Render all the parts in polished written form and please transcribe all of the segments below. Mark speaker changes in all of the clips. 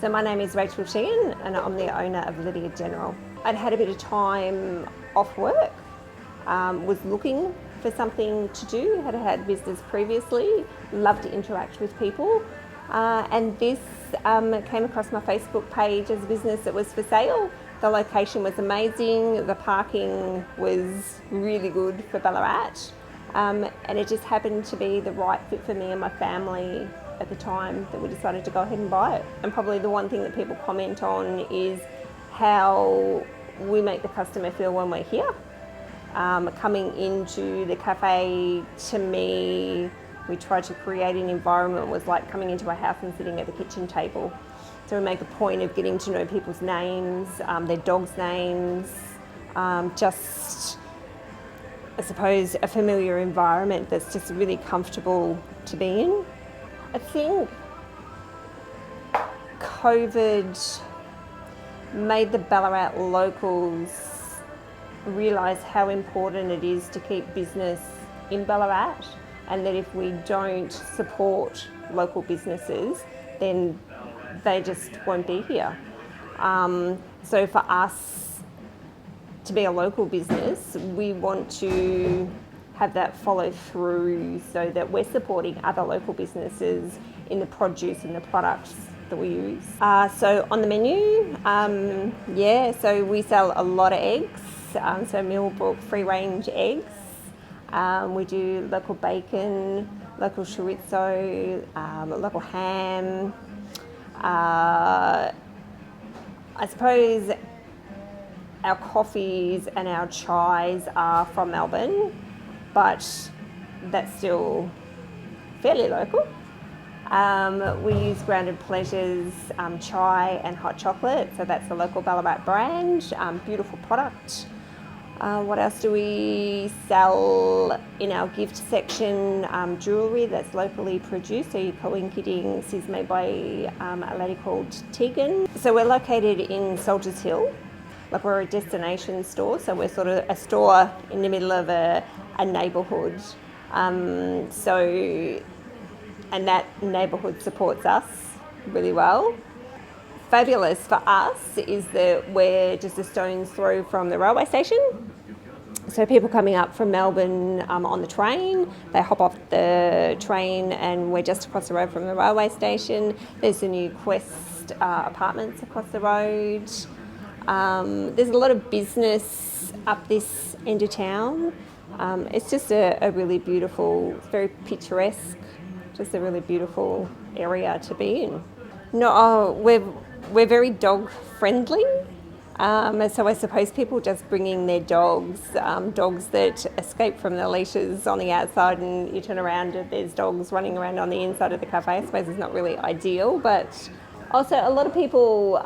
Speaker 1: So my name is Rachel Sheehan and I'm the owner of Lydiard General. I'd had a bit of time off work, was looking for something to do, had had business previously, loved to interact with people, and this came across my Facebook page as a business that was for sale. The location was amazing, the parking was really good for Ballarat, and it just happened to be the right fit for me and my family at the time that we decided to go ahead and buy it. And probably the one thing that people comment on is how we make the customer feel when we're here. Coming into the cafe, to me, we try to create an environment that was like coming into a house and sitting at the kitchen table. So we make a point of getting to know people's names, their dogs' names, just, I suppose, a familiar environment that's just really comfortable to be in. I think COVID made the Ballarat locals realise how important it is to keep business in Ballarat, and that if we don't support local businesses, then they just won't be here. So for us to be a local business, we want to have that follow through so that we're supporting other local businesses in the produce and the products that we use. So on the menu, so we sell a lot of eggs, so Millbrook free range eggs. We do local bacon, local chorizo, local ham. I suppose our coffees and our chais are from Melbourne, but that's still fairly local. We use Grounded Pleasures chai and hot chocolate, so that's the local Ballarat brand, beautiful product. What else do we sell in our gift section? Jewellery that's locally produced, so your Coinkyding is made by a lady called Tegan. So we're located in Soldiers Hill. Like, we're a destination store, so we're sort of a store in the middle of a neighbourhood. And that neighbourhood supports us really well. Fabulous for us is that we're just a stone's throw from the railway station. So people coming up from Melbourne on the train, they hop off the train and we're just across the road from the railway station. There's the new Quest apartments across the road. There's a lot of business up this end of town. It's just a really beautiful, it's very picturesque, just a really beautiful area to be in. No, we're very dog friendly. So I suppose people just bringing their dogs, dogs that escape from the leashes on the outside, and you turn around and there's dogs running around on the inside of the cafe. I suppose it's not really ideal, but also a lot of people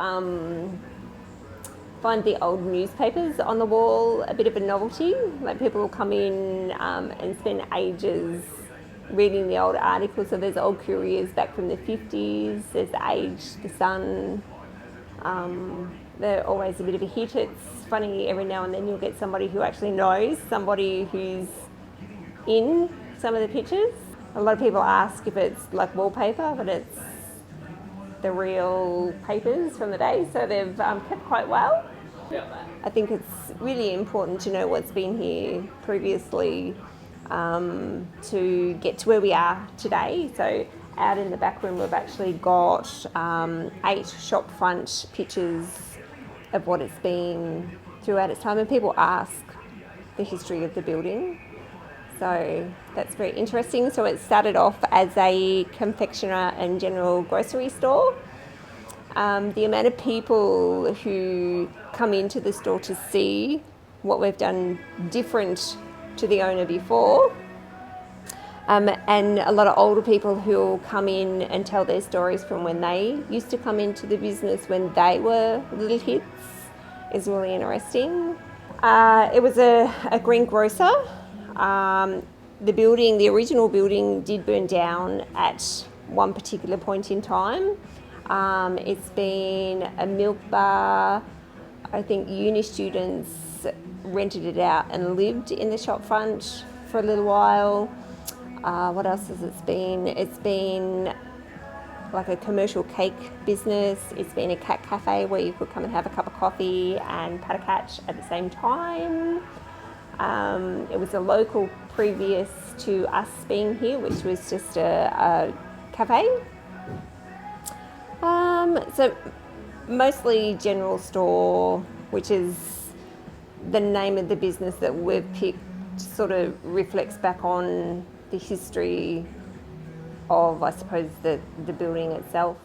Speaker 1: find the old newspapers on the wall a bit of a novelty. Like, people will come in and spend ages reading the old articles. So there's old couriers back from the 50s, there's the Age, the Sun. They're always a bit of a hit. It's funny, every now and then you'll get somebody who actually knows somebody who's in some of the pictures. A lot of people ask if it's like wallpaper, but it's the real papers from the day, so they've kept quite well. I think it's really important to know what's been here previously to get to where we are today. So out in the back room we've actually got 8 shop front pictures of what it's been throughout its time, and people ask the history of the building. So that's very interesting. So it started off as a confectioner and general grocery store. The amount of people who come into the store to see what we've done different to the owner before, and a lot of older people who will come in and tell their stories from when they used to come into the business when they were little kids, is really interesting. It was a greengrocer. The original building did burn down at one particular point in time. It's been a milk bar. I think uni students rented it out and lived in the shop front for a little while. What else has it been? It's been like a commercial cake business. It's been a cat cafe where you could come and have a cup of coffee and pat a cat at the same time. It was a local previous to us being here, which was just a cafe. So mostly general store, which is the name of the business that we've picked, sort of reflects back on the history of, I suppose, the building itself.